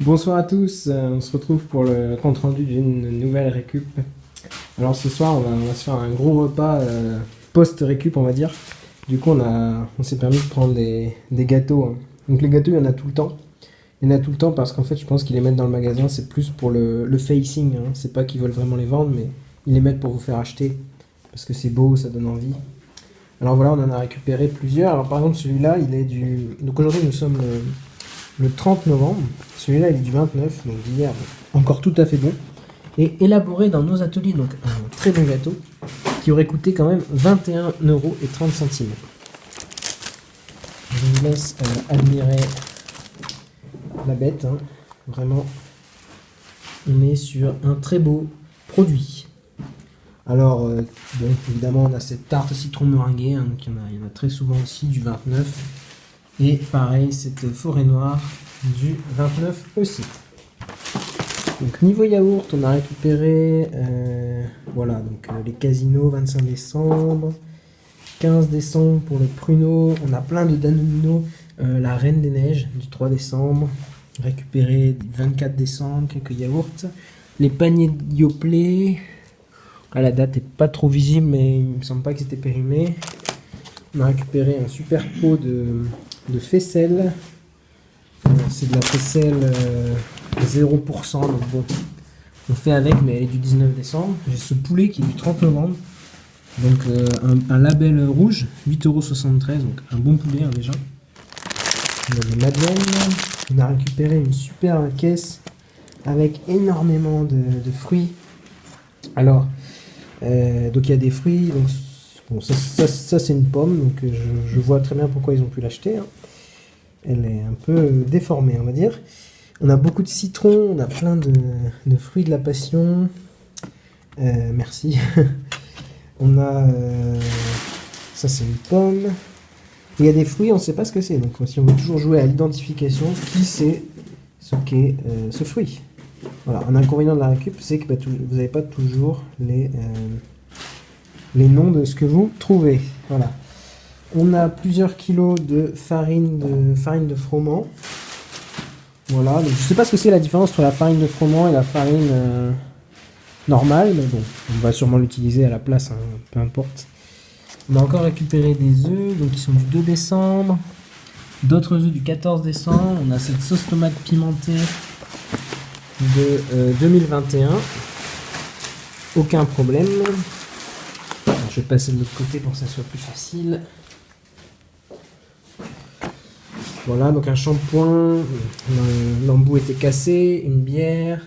Bonsoir à tous, on se retrouve pour le compte rendu d'une nouvelle récup. Alors ce soir on va se faire un gros repas post-récup on va dire. Du coup on s'est permis de prendre des gâteaux, hein. Donc les gâteaux il y en a tout le temps. Il y en a tout le temps parce qu'en fait je pense qu'ils les mettent dans le magasin, c'est plus pour le facing, hein. C'est pas qu'ils veulent vraiment les vendre mais ils les mettent pour vous faire acheter. Parce que c'est beau, ça donne envie. Alors voilà, on en a récupéré plusieurs. Alors par exemple celui-là il est du... Donc aujourd'hui nous sommes le 30 novembre. Celui-là, il est du 29, donc d'hier, encore tout à fait bon. Et élaboré dans nos ateliers, donc un très bon gâteau, qui aurait coûté quand même 21,30 €. Je vous laisse admirer la bête, hein. Vraiment, on est sur un très beau produit. Alors, bon, évidemment, on a cette tarte citron meringuée, hein, donc il y en a très souvent aussi, du 29. Et pareil, cette forêt noire du 29 aussi. Donc niveau yaourt, on a récupéré voilà, donc les casinos 25 décembre, 15 décembre pour le pruneau, on a plein de Danonino, la Reine des Neiges du 3 décembre, récupéré du 24 décembre, quelques yaourts, les paniers de Yoplait, la date est pas trop visible mais il me semble pas que c'était périmé. On a récupéré un super pot de faisselle. C'est de la faisselle 0%, donc bon, on fait avec, mais elle est du 19 décembre. J'ai ce poulet qui est du 30 novembre, donc un label rouge, 8,73 €, donc un bon poulet, hein, déjà. On a des madeleines. On a récupéré une super caisse avec énormément de fruits. Alors, donc il y a des fruits, donc bon, ça c'est une pomme, donc je vois très bien pourquoi ils ont pu l'acheter, hein. Elle est un peu déformée, on va dire. On a beaucoup de citrons, on a plein de fruits de la passion. Merci. On a... ça c'est une pomme. Il y a des fruits, on ne sait pas ce que c'est. Donc si on veut toujours jouer à l'identification, qui sait ce qu'est ce fruit. Voilà, un inconvénient de la récup, c'est que vous n'avez pas toujours les noms de ce que vous trouvez. Voilà. On a plusieurs kilos de farine de froment. Voilà, donc je sais pas ce que c'est la différence entre la farine de froment et la farine normale, mais bon, on va sûrement l'utiliser à la place, hein, peu importe. On a encore récupéré des œufs, donc ils sont du 2 décembre. D'autres œufs du 14 décembre. On a cette sauce tomate pimentée de 2021. Aucun problème. Alors, je vais passer de l'autre côté pour que ça soit plus facile. Voilà, donc un shampoing, l'embout était cassé, une bière.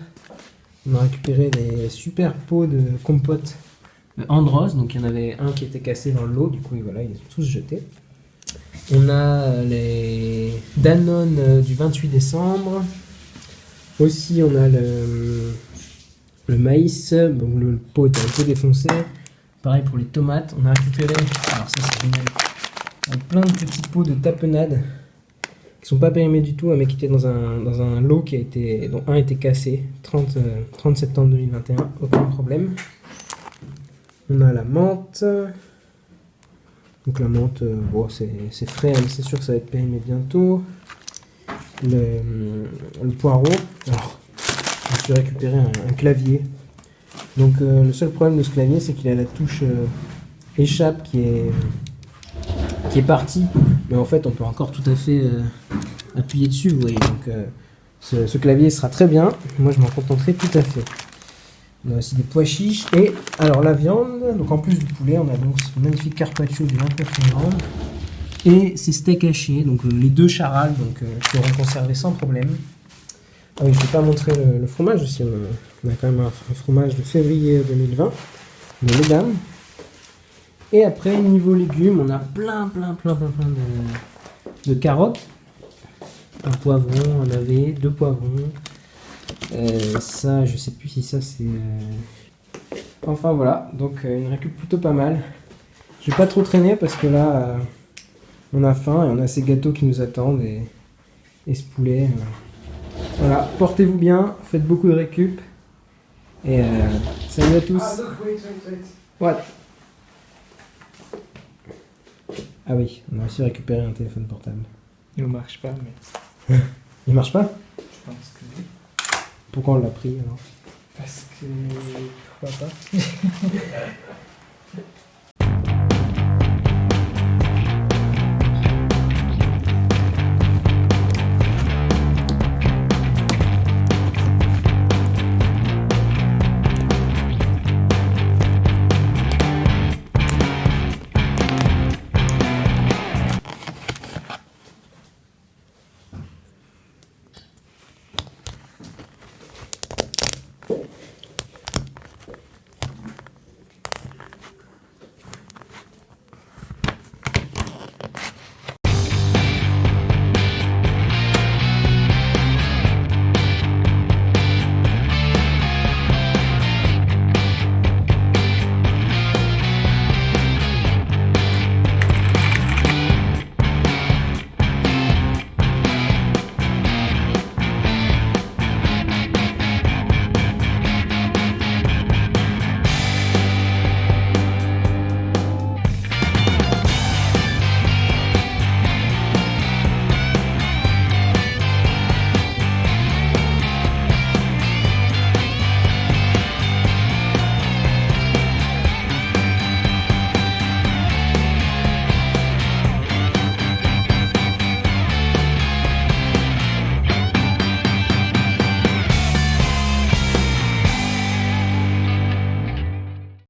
On a récupéré des super pots de compote Andros, donc il y en avait un qui était cassé dans l'eau, du coup voilà, ils les ont tous jetés. On a les Danone du 28 décembre. Aussi on a le maïs, donc le pot était un peu défoncé. Pareil pour les tomates, on a récupéré, alors ça c'est génial, plein de petits pots de tapenade qui sont pas périmés du tout, mais qui étaient dans un lot dont un était cassé, 30 septembre 2021, aucun problème. On a la menthe. Donc la menthe, bon, c'est frais, mais c'est sûr que ça va être périmé bientôt. Le poireau. Alors, je me suis récupéré un clavier. Donc le seul problème de ce clavier, c'est qu'il a la touche échappe qui est partie. Mais en fait, on peut encore tout à fait appuyer dessus, vous voyez. Donc ce clavier sera très bien. Moi, je m'en contenterai tout à fait. On a aussi des pois chiches. Et alors la viande, donc en plus du poulet, on a donc ce magnifique carpaccio du 29 novembre. Et ces steaks hachés, donc les deux charales, donc qui seront conservés sans problème. Ah oui, je ne vais pas montrer le fromage aussi. On a quand même un fromage de février 2020. De mesdames. Et après, niveau légumes, on a plein de carottes. Un poivron, un navet, 2 poivrons. Ça, je sais plus si ça c'est... Enfin voilà, donc une récup plutôt pas mal. Je vais pas trop traîner parce que là, on a faim et on a ces gâteaux qui nous attendent et ce poulet. Voilà, portez-vous bien, faites beaucoup de récup. Et salut à tous. What? Ah oui, on a aussi récupéré un téléphone portable. Il ne marche pas, mais Il marche pas? je pense que oui. Pourquoi on l'a pris alors? Parce que... Pourquoi pas?